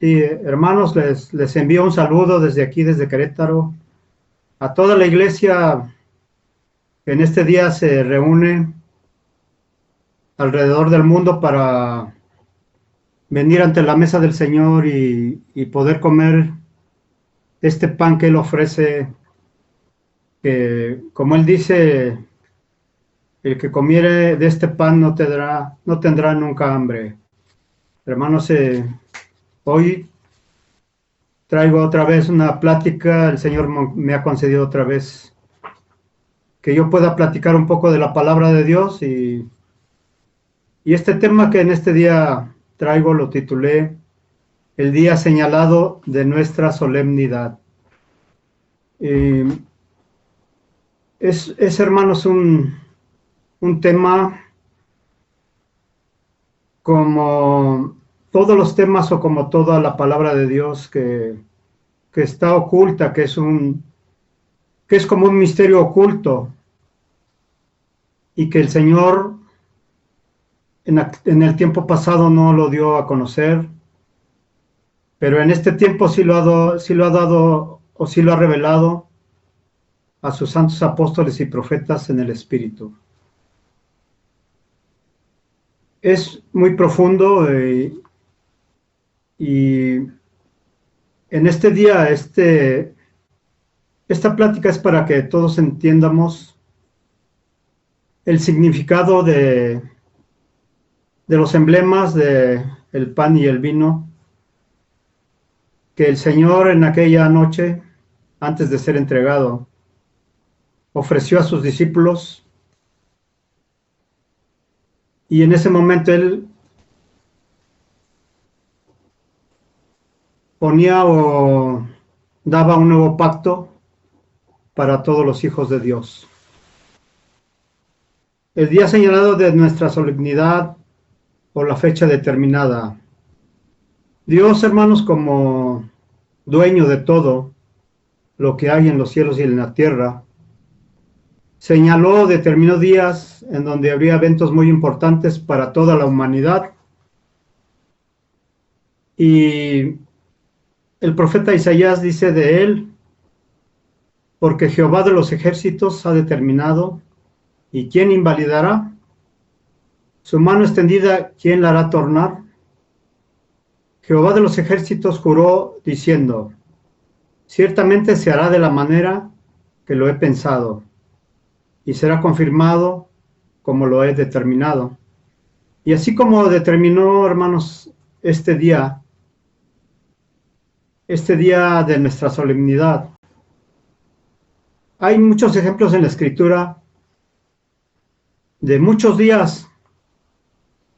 Y hermanos, les envío un saludo desde aquí, desde Querétaro, a toda la iglesia que en este día se reúne alrededor del mundo para venir ante la mesa del Señor y poder comer este pan que Él ofrece, que como Él dice, el que comiere de este pan no tendrá nunca hambre. Hermanos, hoy traigo otra vez una plática, el Señor me ha concedido otra vez que yo pueda platicar un poco de la palabra de Dios y este tema que en este día traigo lo titulé El día señalado de nuestra solemnidad. Es, hermanos, un tema como todos los temas o como toda la palabra de Dios que está oculta, que es como un misterio oculto y que el Señor en el tiempo pasado no lo dio a conocer, pero en este tiempo sí lo ha dado o sí lo ha revelado a sus santos apóstoles y profetas en el Espíritu. Es muy profundo y en este día, esta plática es para que todos entiendamos el significado de los emblemas de el pan y el vino que el Señor en aquella noche, antes de ser entregado, ofreció a sus discípulos y en ese momento Él ponía o daba un nuevo pacto para todos los hijos de Dios. El día señalado de nuestra solemnidad o la fecha determinada. Dios, hermanos, como dueño de todo lo que hay en los cielos y en la tierra, señaló, determinó días en donde habría eventos muy importantes para toda la humanidad. Y el profeta Isaías dice de él, porque Jehová de los ejércitos ha determinado, ¿y quién invalidará? Su mano extendida, ¿quién la hará tornar? Jehová de los ejércitos juró diciendo, ciertamente se hará de la manera que lo he pensado, y será confirmado como lo he determinado. Y así como determinó, hermanos, este día de nuestra solemnidad, hay muchos ejemplos en la Escritura de muchos días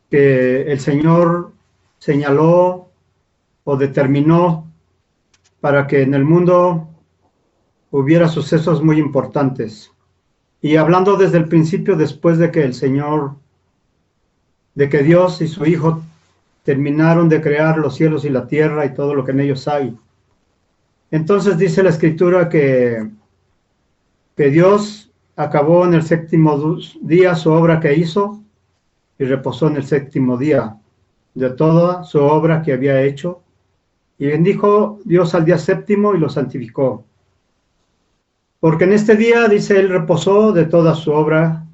que el Señor señaló o determinó para que en el mundo hubiera sucesos muy importantes. Y hablando desde el principio, después de que Dios y su Hijo terminaron de crear los cielos y la tierra y todo lo que en ellos hay. Entonces dice la Escritura que Dios acabó en el séptimo día su obra que hizo y reposó en el séptimo día de toda su obra que había hecho. Y bendijo Dios al día séptimo y lo santificó. Porque en este día, dice, Él reposó de toda su obra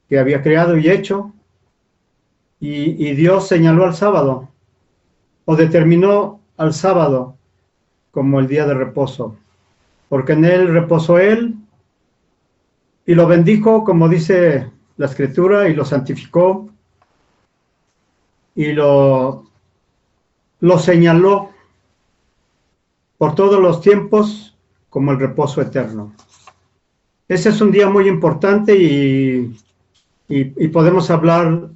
que había creado y hecho. Y Dios señaló al sábado, o determinó al sábado como el día de reposo. Porque en Él reposó Él y lo bendijo, como dice la Escritura, y lo santificó y lo señaló por todos los tiempos como el reposo eterno. Ese es un día muy importante y podemos hablar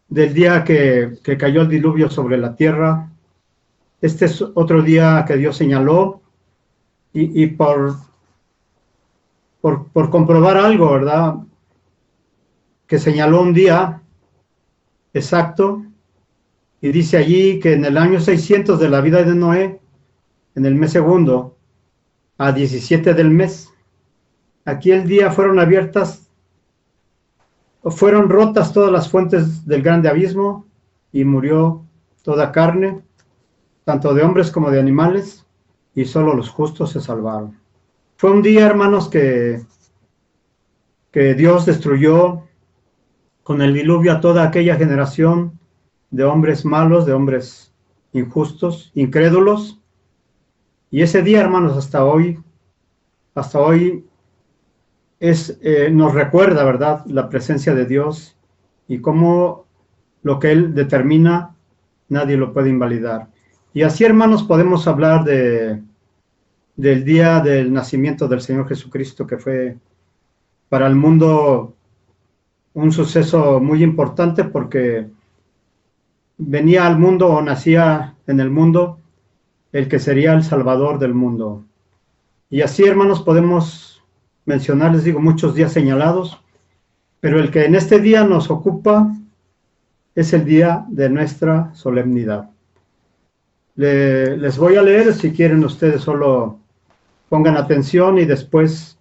del día que cayó el diluvio sobre la tierra. Este es otro día que Dios señaló y por comprobar algo, ¿verdad? Que señaló un día exacto y dice allí que en el año 600 de la vida de Noé, en el mes segundo, a 17 del mes, aquí el día fueron rotas todas las fuentes del grande abismo y murió toda carne, tanto de hombres como de animales, y solo los justos se salvaron. Fue un día, hermanos, que Dios destruyó con el diluvio a toda aquella generación de hombres malos, de hombres injustos, incrédulos. Y ese día, hermanos, hasta hoy nos recuerda, ¿verdad?, la presencia de Dios y cómo lo que Él determina, nadie lo puede invalidar. Y así, hermanos, podemos hablar del día del nacimiento del Señor Jesucristo, que fue para el mundo un suceso muy importante porque venía al mundo o nacía en el mundo el que sería el Salvador del mundo. Y así, hermanos, podemos mencionar, les digo, muchos días señalados, pero el que en este día nos ocupa es el día de nuestra solemnidad. Les voy a leer, si quieren ustedes solo pongan atención y después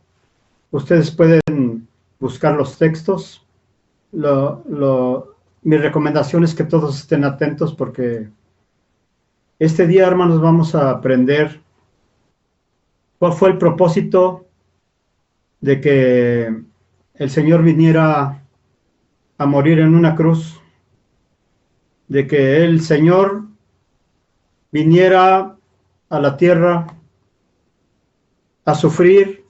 ustedes pueden buscar los textos. Mi recomendación es que todos estén atentos porque este día, hermanos, vamos a aprender cuál fue el propósito de que el Señor viniera a morir en una cruz, de que el Señor viniera a la tierra a sufrir,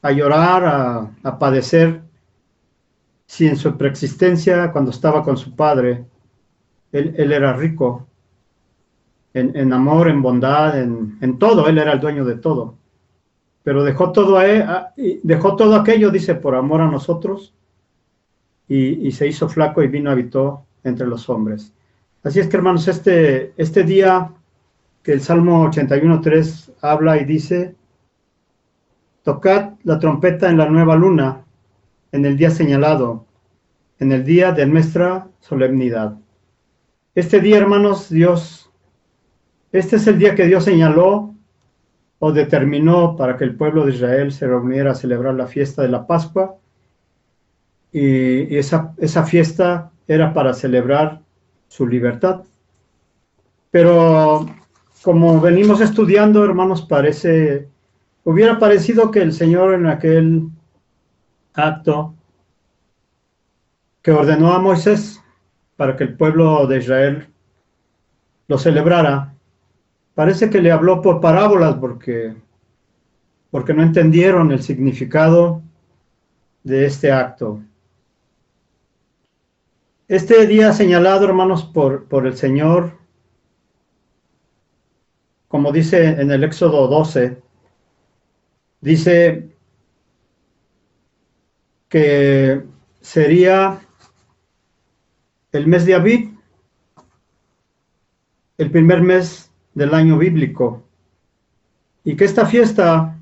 a llorar, a padecer, si en su preexistencia, cuando estaba con su Padre, él era rico en amor, en bondad, en todo, Él era el dueño de todo. Pero dejó todo dejó todo aquello, dice, por amor a nosotros, y se hizo flaco y vino, habitó entre los hombres. Así es que, hermanos, este día que el Salmo 81:3 habla y dice: tocad la trompeta en la nueva luna, en el día señalado, en el día de nuestra solemnidad. Este día, hermanos, este es el día que Dios señaló o determinó para que el pueblo de Israel se reuniera a celebrar la fiesta de la Pascua, y esa fiesta era para celebrar su libertad. Pero como venimos estudiando, hermanos, hubiera parecido que el Señor en aquel acto que ordenó a Moisés para que el pueblo de Israel lo celebrara, parece que le habló por parábolas porque no entendieron el significado de este acto. Este día señalado, hermanos, por el Señor, como dice en el Éxodo 12, dice que sería el mes de Abib, el primer mes del año bíblico, y que esta fiesta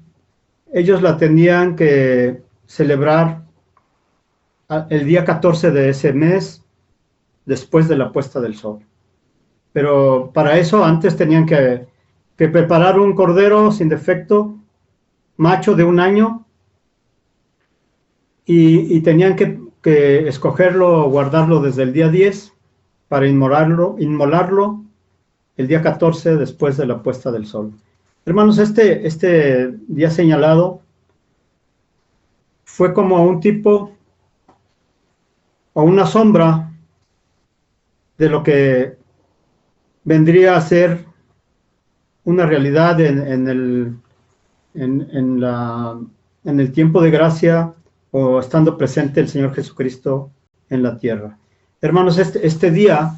ellos la tenían que celebrar el día 14 de ese mes, después de la puesta del sol. Pero para eso antes tenían que preparar un cordero sin defecto, macho de 1 año, y tenían que escogerlo o guardarlo desde el día 10 para inmolarlo el día 14 después de la puesta del sol. Hermanos, este día señalado fue como un tipo o una sombra de lo que vendría a ser una realidad en el tiempo de gracia, o estando presente el Señor Jesucristo en la tierra. Hermanos, en este día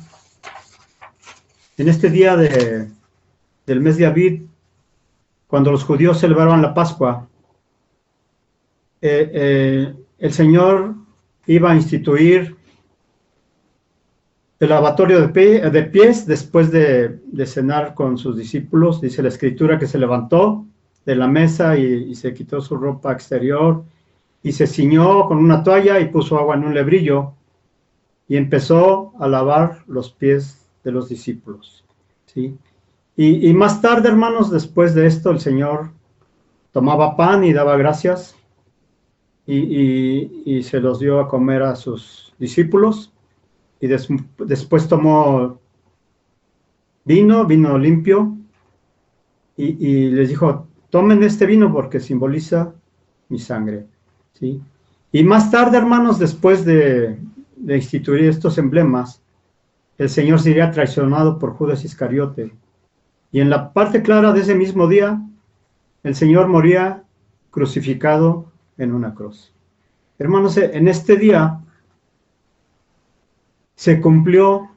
del mes de Abib, cuando los judíos celebraban la Pascua, el Señor iba a instituir el lavatorio de pies después de cenar con sus discípulos. Dice la Escritura que se levantó de la mesa y se quitó su ropa exterior y se ciñó con una toalla y puso agua en un lebrillo y empezó a lavar los pies de los discípulos, ¿sí? Y más tarde, hermanos, después de esto, el Señor tomaba pan y daba gracias y se los dio a comer a sus discípulos, y después tomó vino limpio, y les dijo, tomen este vino porque simboliza mi sangre, ¿sí? Y más tarde, hermanos, después de instituir estos emblemas, el Señor sería traicionado por Judas Iscariote. Y en la parte clara de ese mismo día, el Señor moría crucificado en una cruz. Hermanos, en este día se cumplió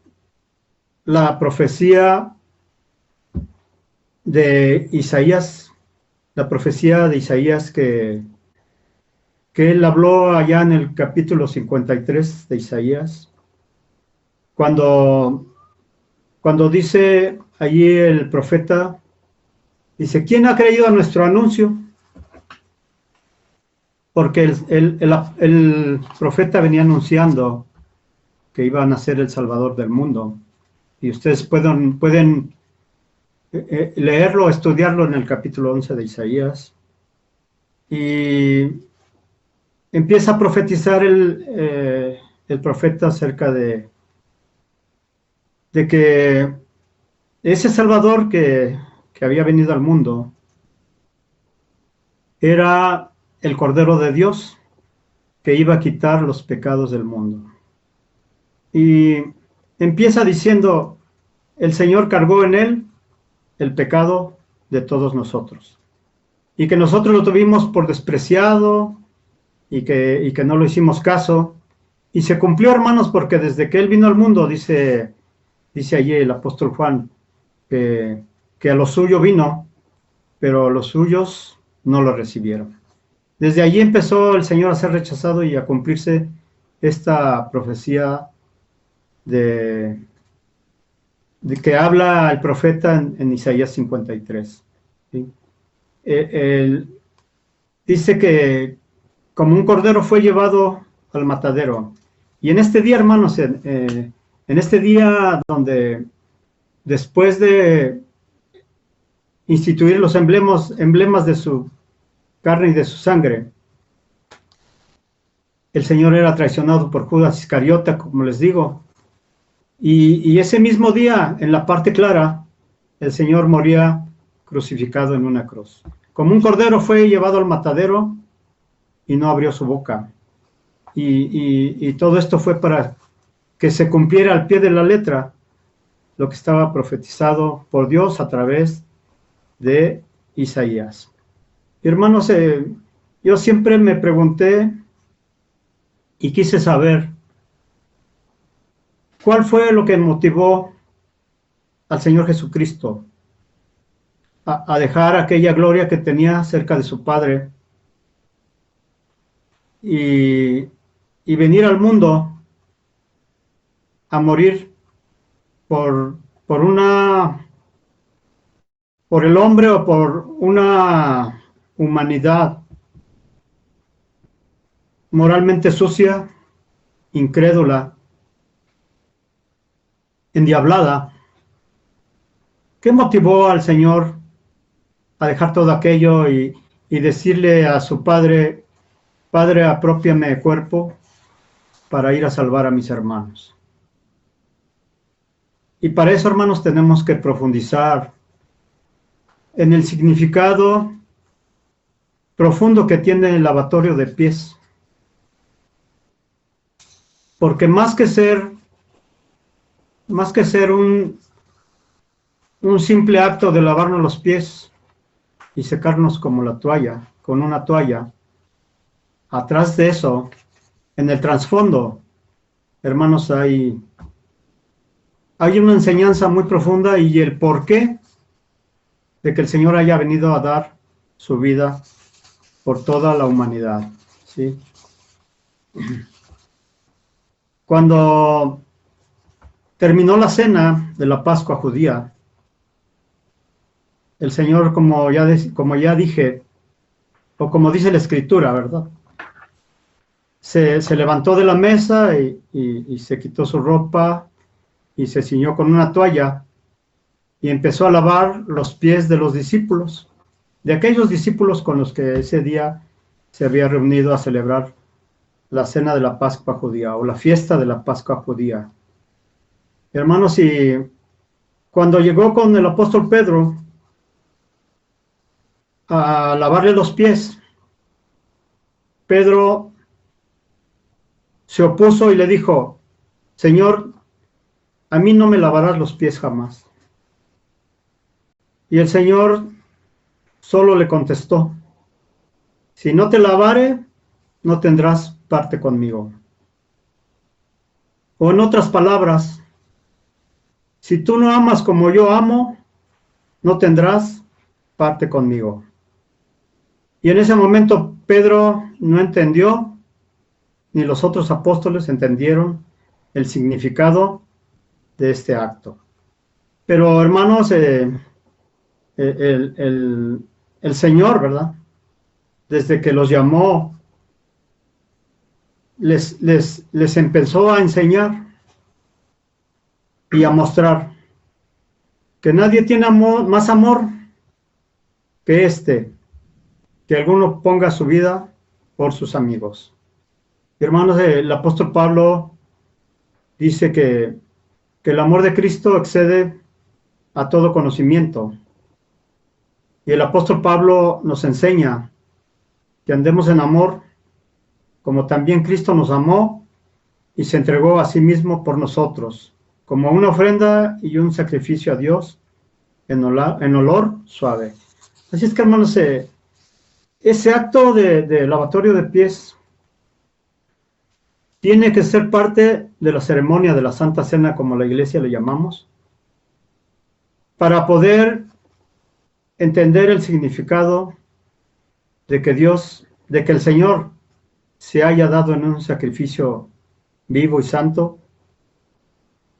la profecía de Isaías, la profecía de Isaías que él habló allá en el capítulo 53 de Isaías, cuando dice allí el profeta, dice, ¿quién ha creído a nuestro anuncio? Porque el profeta venía anunciando que iba a nacer el Salvador del mundo. Y ustedes pueden leerlo, estudiarlo en el capítulo 11 de Isaías. Y empieza a profetizar el profeta acerca de que ese Salvador que había venido al mundo era el Cordero de Dios que iba a quitar los pecados del mundo. Y empieza diciendo, el Señor cargó en él el pecado de todos nosotros. Y que nosotros lo tuvimos por despreciado y que no lo hicimos caso. Y se cumplió, hermanos, porque desde que él vino al mundo, dice allí el apóstol Juan, que a lo suyo vino, pero los suyos no lo recibieron. Desde allí empezó el Señor a ser rechazado y a cumplirse esta profecía de que habla el profeta en Isaías 53. ¿Sí? Dice que como un cordero fue llevado al matadero. Y en este día, hermanos, en este día donde después de instituir los emblemas de su carne y de su sangre, el Señor era traicionado por Judas Iscariote, como les digo, y ese mismo día, en la parte clara, el Señor moría crucificado en una cruz. Como un cordero fue llevado al matadero y no abrió su boca. Y todo esto fue para que se cumpliera al pie de la letra lo que estaba profetizado por Dios a través de Isaías. Hermanos, yo siempre me pregunté y quise saber cuál fue lo que motivó al Señor Jesucristo a dejar aquella gloria que tenía cerca de su Padre y venir al mundo a morir por el hombre o por una humanidad moralmente sucia, incrédula, endiablada. ¿Qué motivó al Señor a dejar todo aquello y decirle a su Padre, Padre, aprópiame cuerpo para ir a salvar a mis hermanos? Y para eso, hermanos, tenemos que profundizar en el significado profundo que tiene el lavatorio de pies. Porque más que ser un simple acto de lavarnos los pies y secarnos como la toalla, con una toalla, atrás de eso, en el trasfondo, hermanos, hay una enseñanza muy profunda y el porqué de que el Señor haya venido a dar su vida por toda la humanidad, ¿sí? Cuando terminó la cena de la Pascua judía, el Señor, como ya dije, o como dice la Escritura, ¿verdad? Se levantó de la mesa y se quitó su ropa y se ciñó con una toalla y empezó a lavar los pies de los discípulos, de aquellos discípulos con los que ese día se había reunido a celebrar la cena de la Pascua judía o la fiesta de la Pascua judía. Hermanos, y cuando llegó con el apóstol Pedro a lavarle los pies, Pedro se opuso y le dijo: Señor, a mí no me lavarás los pies jamás. Y el Señor solo le contestó: si no te lavare, no tendrás parte conmigo. O en otras palabras, si tú no amas como yo amo, no tendrás parte conmigo. Y en ese momento Pedro no entendió, ni los otros apóstoles entendieron el significado de este acto. Pero hermanos, el Señor, ¿verdad? Desde que los llamó, les empezó a enseñar y a mostrar que nadie tiene más amor que que alguno ponga su vida por sus amigos. Hermanos, el apóstol Pablo dice que el amor de Cristo excede a todo conocimiento. Y el apóstol Pablo nos enseña que andemos en amor, como también Cristo nos amó y se entregó a sí mismo por nosotros, como una ofrenda y un sacrificio a Dios en olor suave. Así es que, hermanos, ese acto de lavatorio de pies tiene que ser parte de la ceremonia de la Santa Cena, como la iglesia le llamamos, para poder entender el significado de que el Señor se haya dado en un sacrificio vivo y santo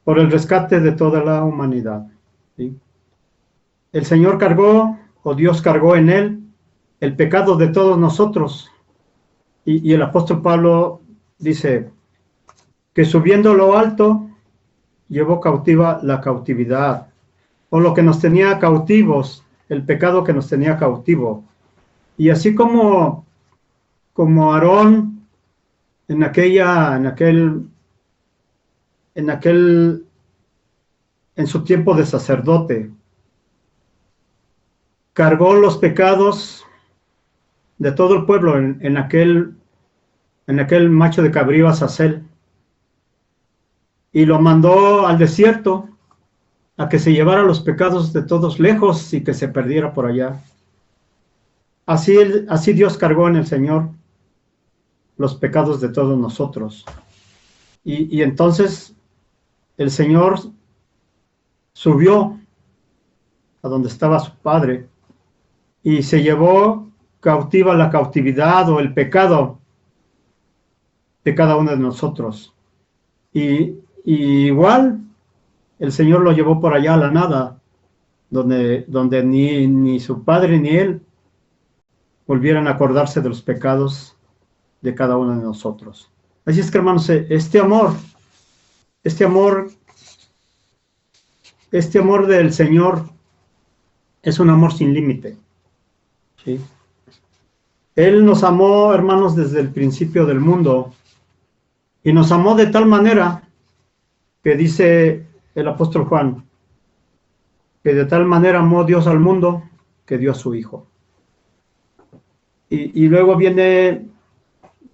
por el rescate de toda la humanidad. ¿Sí? El Señor cargó, o Dios cargó en él, el pecado de todos nosotros. Y el apóstol Pablo dice que subiendo lo alto, llevó cautiva la cautividad, o lo que nos tenía cautivos, el pecado que nos tenía cautivo. Y así como Aarón en su tiempo de sacerdote, cargó los pecados de todo el pueblo en aquel macho de cabrío Azazel, y lo mandó al desierto a que se llevara los pecados de todos lejos y que se perdiera por allá. Así Dios cargó en el Señor los pecados de todos nosotros. Y entonces el Señor subió a donde estaba su Padre y se llevó cautiva la cautividad o el pecado de cada uno de nosotros. Y igual el Señor lo llevó por allá a la nada, donde ni su Padre ni Él volvieran a acordarse de los pecados de cada uno de nosotros. Así es que, hermanos, este amor del Señor es un amor sin límite. ¿Sí? Él nos amó, hermanos, desde el principio del mundo, y nos amó de tal manera que dice el apóstol Juan, que de tal manera amó Dios al mundo que dio a su Hijo. Y luego viene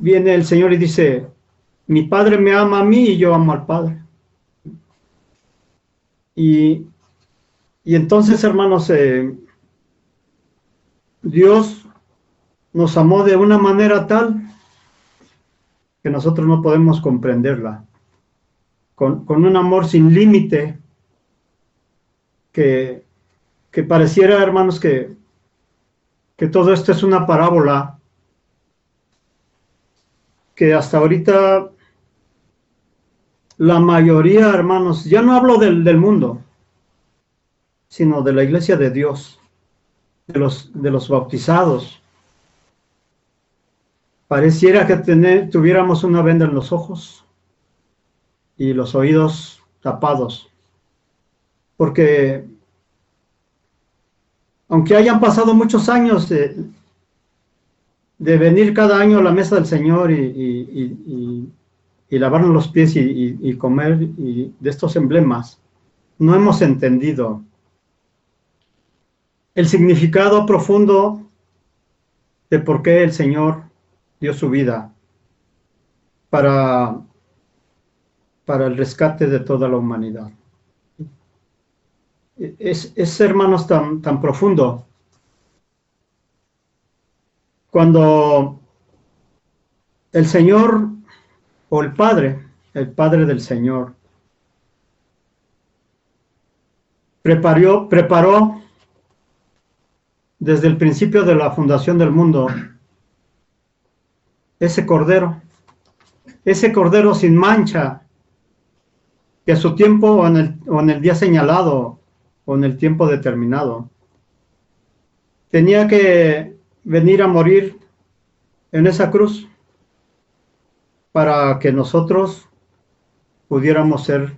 el Señor y dice: mi Padre me ama a mí y yo amo al Padre. Y entonces, hermanos, Dios nos amó de una manera tal que nosotros no podemos comprenderla, con un amor sin límite, que pareciera, hermanos, que todo esto es una parábola, que hasta ahorita la mayoría, hermanos, ya no hablo del mundo, sino de la iglesia de Dios, de los bautizados. Pareciera que tuviéramos una venda en los ojos y los oídos tapados, porque aunque hayan pasado muchos años de venir cada año a la mesa del Señor y lavarnos los pies y comer de estos emblemas, no hemos entendido el significado profundo de por qué el Señor dio su vida para el rescate de toda la humanidad. Es hermanos, tan profundo. Cuando el Señor o el Padre del Señor, preparó desde el principio de la fundación del mundo ese cordero sin mancha, que a su tiempo o en el día señalado o en el tiempo determinado tenía que venir a morir en esa cruz para que nosotros pudiéramos ser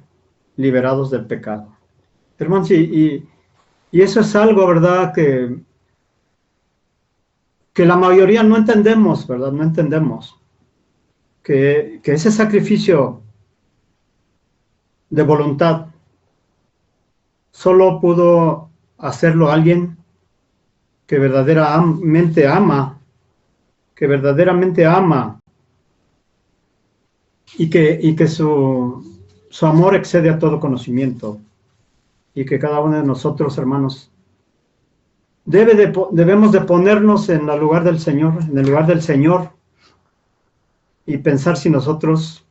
liberados del pecado. Hermanos, y eso es algo, ¿verdad?, que la mayoría no entendemos, ¿verdad? No entendemos que ese sacrificio de voluntad solo pudo hacerlo alguien que verdaderamente ama y que su amor excede a todo conocimiento, y que cada uno de nosotros, hermanos, debemos de ponernos en el lugar del Señor, y pensar si nosotros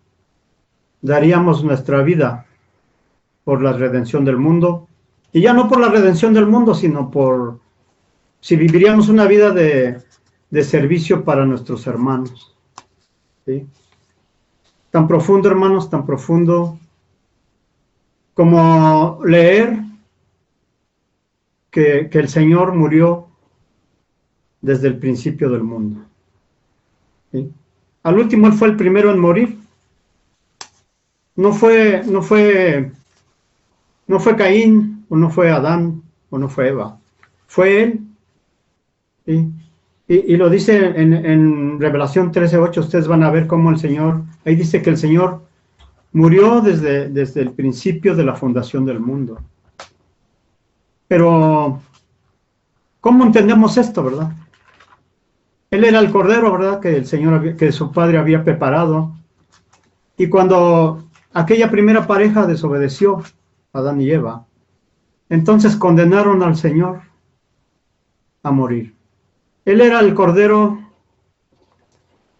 daríamos nuestra vida por la redención del mundo, y ya no por la redención del mundo, sino por si viviríamos una vida de servicio para nuestros hermanos. ¿Sí? Tan profundo, hermanos, tan profundo como leer que el Señor murió desde el principio del mundo. ¿Sí? Al último, Él fue el primero en morir. No fue Caín, o no fue Adán, o no fue Eva. Fue Él. ¿Sí? Y lo dice en Revelación 13:8, ustedes van a ver cómo el Señor, ahí dice que el Señor murió desde el principio de la fundación del mundo. Pero, ¿cómo entendemos esto, verdad? Él era el Cordero, ¿verdad?, que su Padre había preparado. Y cuando aquella primera pareja desobedeció, Adán y Eva, entonces condenaron al Señor a morir. Él era el Cordero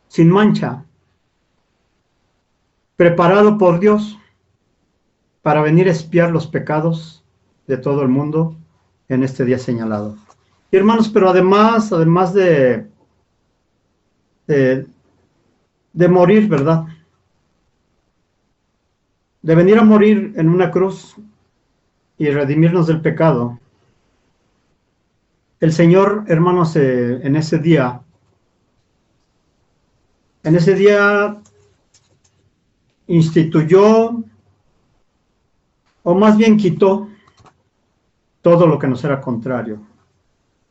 sin mancha, preparado por Dios para venir a expiar los pecados de todo el mundo en este día señalado. Y hermanos, pero además de morir, ¿verdad?, de venir a morir en una cruz y redimirnos del pecado, el Señor, hermanos, en ese día instituyó, o más bien quitó, todo lo que nos era contrario.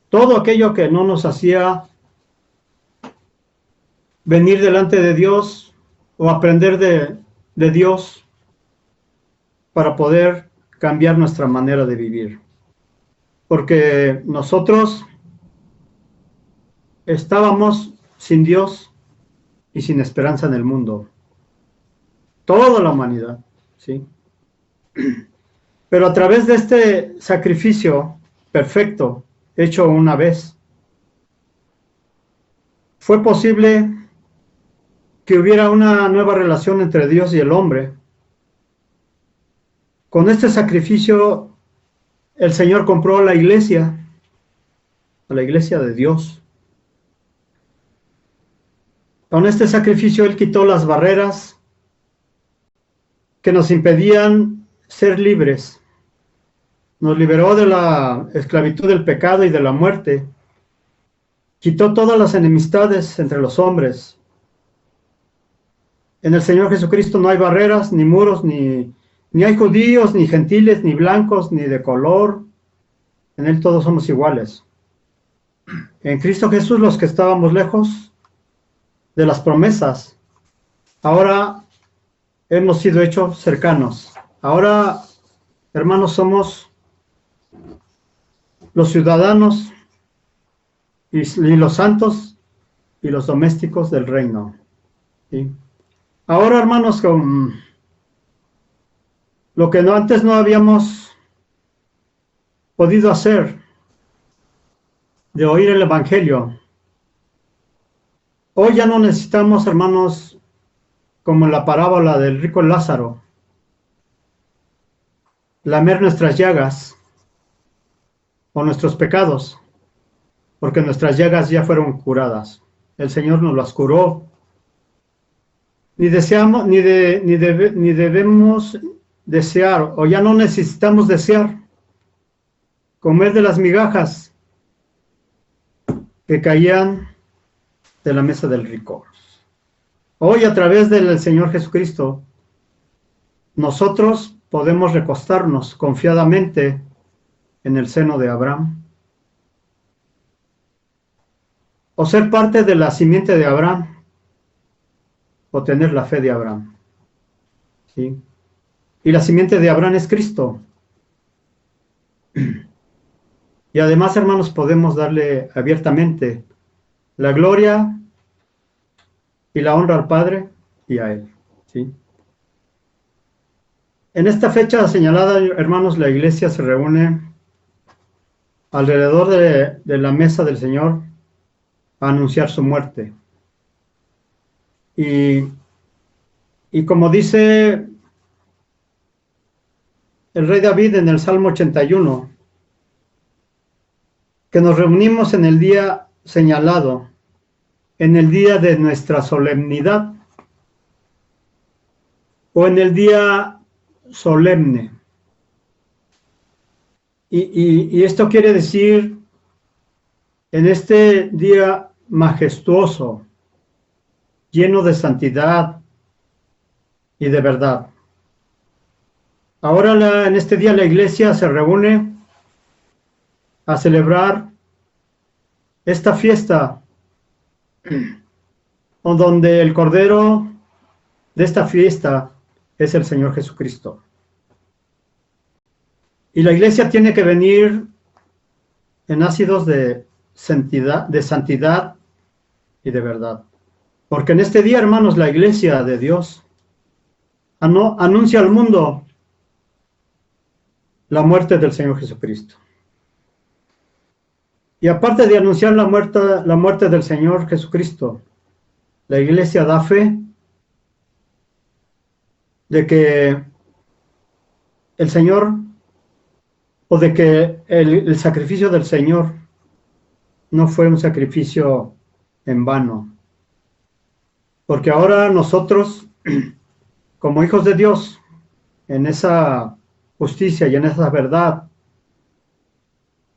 Todo aquello que no nos hacía venir delante de Dios o aprender de Dios para poder cambiar nuestra manera de vivir. Porque nosotros estábamos sin Dios y sin esperanza en el mundo. Toda la humanidad, ¿sí? Pero a través de este sacrificio perfecto, hecho una vez, fue posible que hubiera una nueva relación entre Dios y el hombre. Con este sacrificio, el Señor compró a la iglesia de Dios. Con este sacrificio, Él quitó las barreras que nos impedían ser libres. Nos liberó de la esclavitud del pecado y de la muerte. Quitó todas las enemistades entre los hombres. En el Señor Jesucristo no hay barreras, ni muros, ni hay judíos, ni gentiles, ni blancos, ni de color. En Él todos somos iguales. En Cristo Jesús, los que estábamos lejos de las promesas, ahora hemos sido hechos cercanos. Ahora hermanos, somos los ciudadanos y los santos y los domésticos del reino. ¿Sí? Ahora, hermanos, con lo que antes no habíamos podido hacer, de oír el Evangelio, hoy ya no necesitamos, hermanos, como en la parábola del rico Lázaro, lamer nuestras llagas o nuestros pecados, porque nuestras llagas ya fueron curadas. El Señor nos las curó. Ni deseamos, ni debemos desear, o ya no necesitamos desear comer de las migajas que caían de la mesa del rico. Hoy, a través del Señor Jesucristo, nosotros podemos recostarnos confiadamente en el seno de Abraham, o ser parte de la simiente de Abraham, o tener la fe de Abraham. ¿Sí? Y la simiente de Abraham es Cristo. Y además, hermanos, podemos darle abiertamente la gloria y la honra al Padre y a Él. ¿Sí? En esta fecha señalada, hermanos, la iglesia se reúne alrededor de la mesa del Señor a anunciar su muerte. Y como dice el rey David en el Salmo 81, que nos reunimos en el día señalado, en el día de nuestra solemnidad, o en el día solemne. Y esto quiere decir, en este día majestuoso, lleno de santidad y de verdad. Ahora, en este día, la iglesia se reúne a celebrar esta fiesta, donde el Cordero de esta fiesta es el Señor Jesucristo. Y la iglesia tiene que venir en ácidos de santidad y de verdad. Porque en este día, hermanos, la iglesia de Dios anuncia al mundo la muerte del Señor Jesucristo. Y aparte de anunciar la muerte del Señor Jesucristo, la iglesia da fe de que el Señor, o de que el sacrificio del Señor no fue un sacrificio en vano. Porque ahora nosotros, como hijos de Dios, en esa justicia y en esa verdad,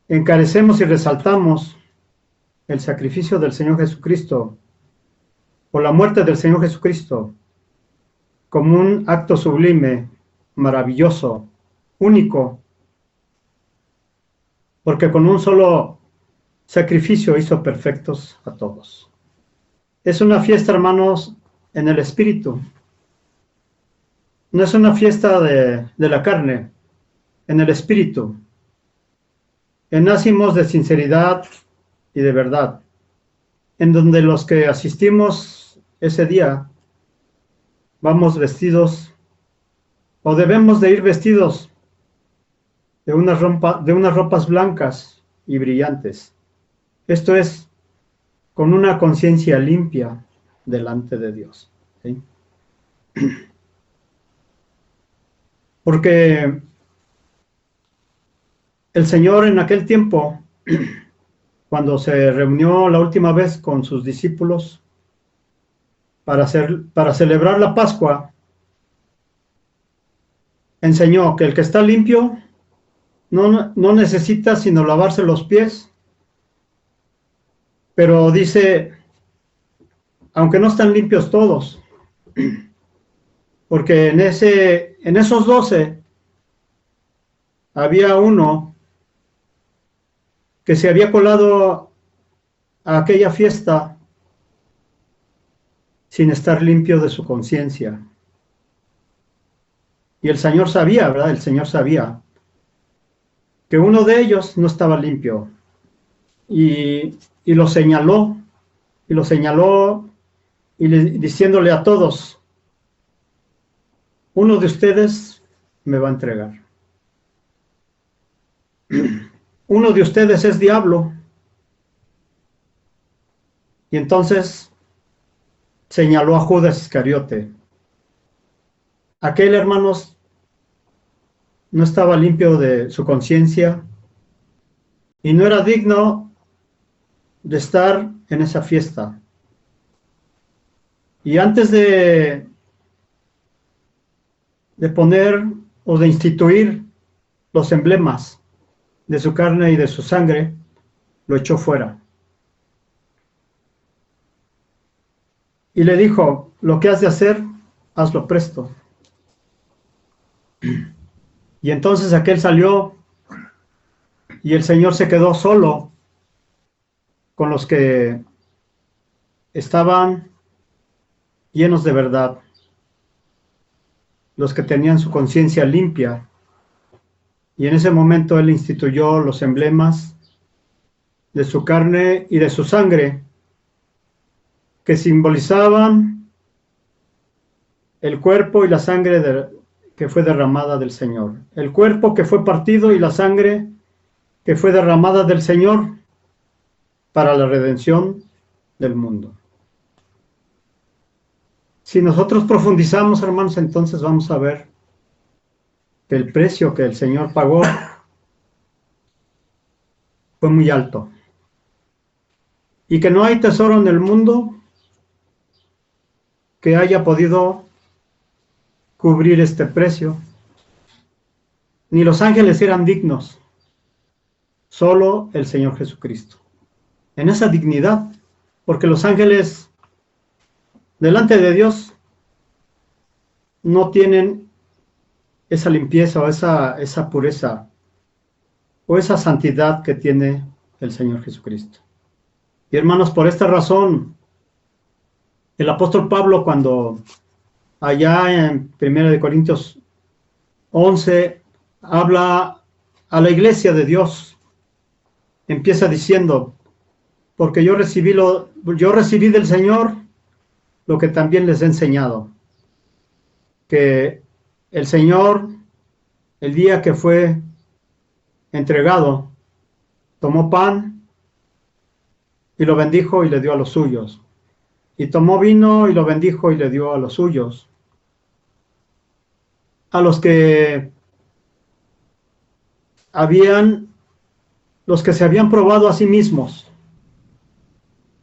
encarecemos y resaltamos el sacrificio del Señor Jesucristo, o la muerte del Señor Jesucristo, como un acto sublime, maravilloso, único, porque con un solo sacrificio hizo perfectos a todos. Es una fiesta, hermanos, en el Espíritu. No es una fiesta de la carne, en el Espíritu. En ácimos de sinceridad y de verdad, en donde los que asistimos ese día vamos vestidos, o debemos de ir vestidos de unas ropas blancas y brillantes. Esto es, con una conciencia limpia delante de Dios. ¿Sí? Porque el Señor en aquel tiempo, cuando se reunió la última vez con sus discípulos para celebrar la Pascua, enseñó que el que está limpio no necesita sino lavarse los pies, pero dice, aunque no están limpios todos, porque en esos 12 había uno que se había colado a aquella fiesta sin estar limpio de su conciencia. Y el Señor sabía, ¿verdad? El Señor sabía. que uno de ellos no estaba limpio, y lo señaló, diciéndole a todos: uno de ustedes me va a entregar. Uno de ustedes es diablo. Y entonces señaló a Judas Iscariote. Aquel, hermanos, no estaba limpio de su conciencia y no era digno de estar en esa fiesta. Y antes de poner o de instituir los emblemas de su carne y de su sangre, lo echó fuera. Y le dijo: lo que has de hacer, hazlo presto. Y entonces aquel salió, y el Señor se quedó solo con los que estaban llenos de verdad, los que tenían su conciencia limpia. Y en ese momento Él instituyó los emblemas de su carne y de su sangre, que simbolizaban el cuerpo y la sangre que fue derramada del Señor. El cuerpo que fue partido y la sangre que fue derramada del Señor para la redención del mundo. Si nosotros profundizamos, hermanos, entonces vamos a ver que el precio que el Señor pagó fue muy alto. Y que no hay tesoro en el mundo que haya podido cubrir este precio. Ni los ángeles eran dignos, solo el Señor Jesucristo. En esa dignidad, porque los ángeles delante de Dios no tienen esa limpieza o esa pureza o esa santidad que tiene el Señor Jesucristo. Y hermanos, por esta razón, el apóstol Pablo, cuando allá en 1 Corintios 11 habla a la iglesia de Dios, empieza diciendo: porque yo recibí del Señor lo que también les he enseñado, que el Señor, el día que fue entregado, tomó pan y lo bendijo y le dio a los suyos, y tomó vino y lo bendijo y le dio a los suyos, a los que se habían probado a sí mismos,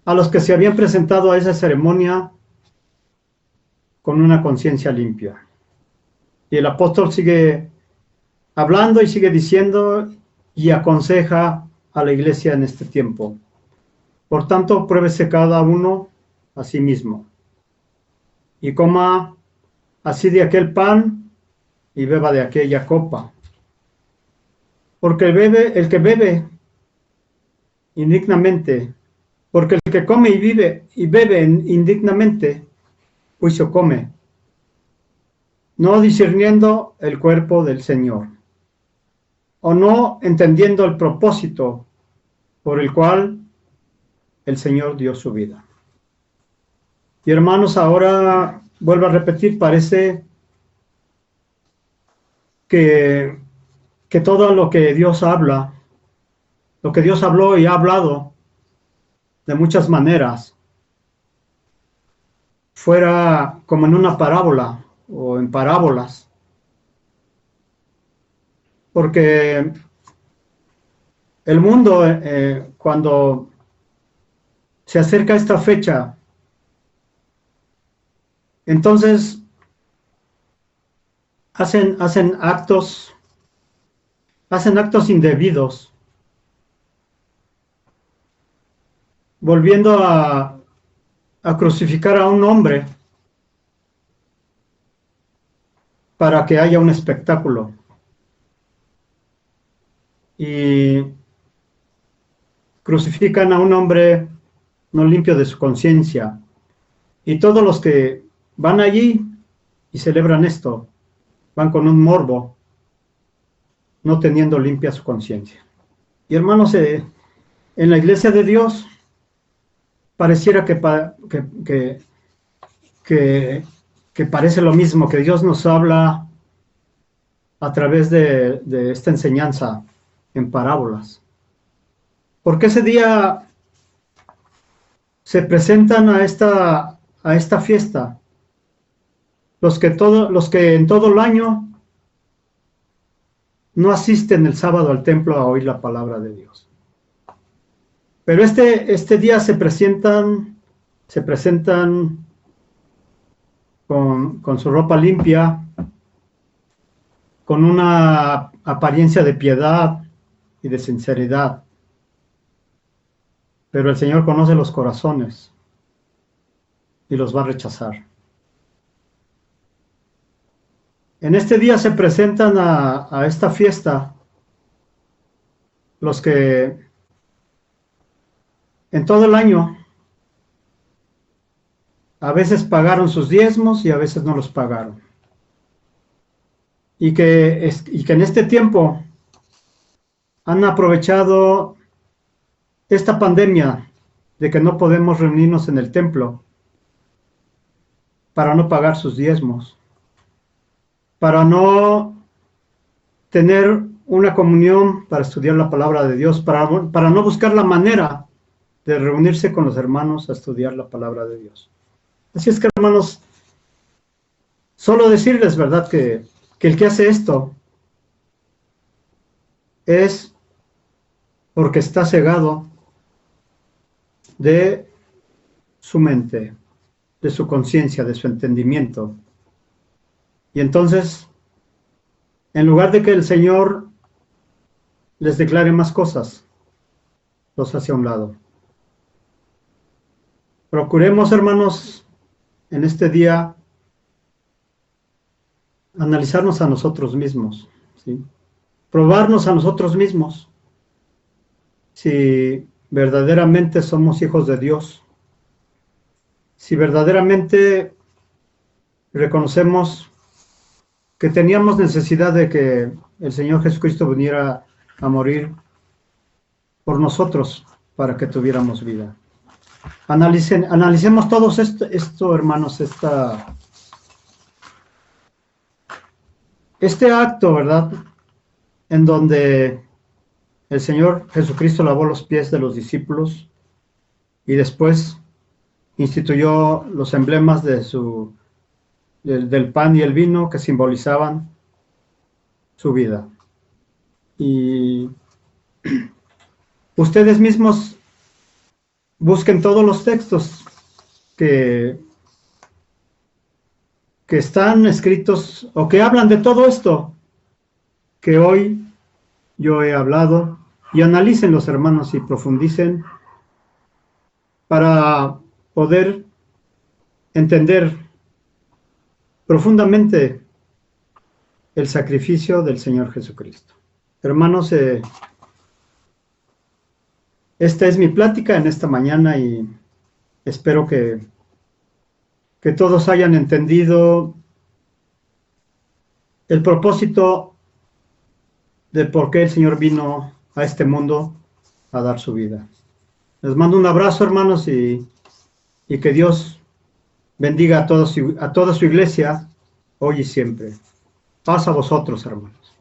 a los que se habían presentado a esa ceremonia con una conciencia limpia. Y el apóstol sigue hablando y sigue diciendo y aconseja a la iglesia en este tiempo: por tanto, pruébese cada uno a sí mismo, y coma así de aquel pan y beba de aquella copa. Porque el que bebe indignamente, porque el que come y bebe indignamente, juicio come, no discerniendo el cuerpo del Señor, o no entendiendo el propósito por el cual el Señor dio su vida. Y hermanos, ahora vuelvo a repetir, parece que todo lo que Dios habla, lo que Dios habló y ha hablado de muchas maneras, fuera como en una parábola o en parábolas, porque el mundo, cuando se acerca esta fecha, entonces hacen actos indebidos, volviendo a crucificar a un hombre para que haya un espectáculo. Y crucifican a un hombre no limpio de su conciencia. Y todos los que van allí y celebran esto, van con un morbo no teniendo limpia su conciencia. Y hermanos, en la iglesia de Dios pareciera que parece lo mismo, que Dios nos habla a través de esta enseñanza en parábolas. Porque ese día se presentan a esta fiesta los que en todo el año no asisten el sábado al templo a oír la palabra de Dios. Pero este día se presentan con su ropa limpia, con una apariencia de piedad y de sinceridad. Pero el Señor conoce los corazones y los va a rechazar. En este día se presentan a esta fiesta los que en todo el año a veces pagaron sus diezmos y a veces no los pagaron. Y que en este tiempo han aprovechado esta pandemia de que no podemos reunirnos en el templo para no pagar sus diezmos, para no tener una comunión para estudiar la palabra de Dios, para no buscar la manera de reunirse con los hermanos a estudiar la palabra de Dios. Así es que, hermanos, solo decirles, ¿verdad?, que el que hace esto es porque está cegado de su mente, de su conciencia, de su entendimiento. Y entonces, en lugar de que el Señor les declare más cosas, los hace a un lado. Procuremos, hermanos, en este día analizarnos a nosotros mismos, ¿sí? Probarnos a nosotros mismos si verdaderamente somos hijos de Dios, si verdaderamente reconocemos que teníamos necesidad de que el Señor Jesucristo viniera a morir por nosotros para que tuviéramos vida. Analicemos todos esto, hermanos, este acto, ¿verdad?, en donde el Señor Jesucristo lavó los pies de los discípulos y después instituyó los emblemas del pan y el vino que simbolizaban su vida. Y ustedes mismos busquen todos los textos que están escritos o que hablan de todo esto que hoy yo he hablado, y analicen los hermanos y profundicen para poder entender profundamente el sacrificio del Señor Jesucristo. Hermanos, esta es mi plática en esta mañana y espero que todos hayan entendido el propósito de por qué el Señor vino a este mundo a dar su vida. Les mando un abrazo, hermanos, y que Dios bendiga a toda su iglesia, hoy y siempre. Paz a vosotros, hermanos.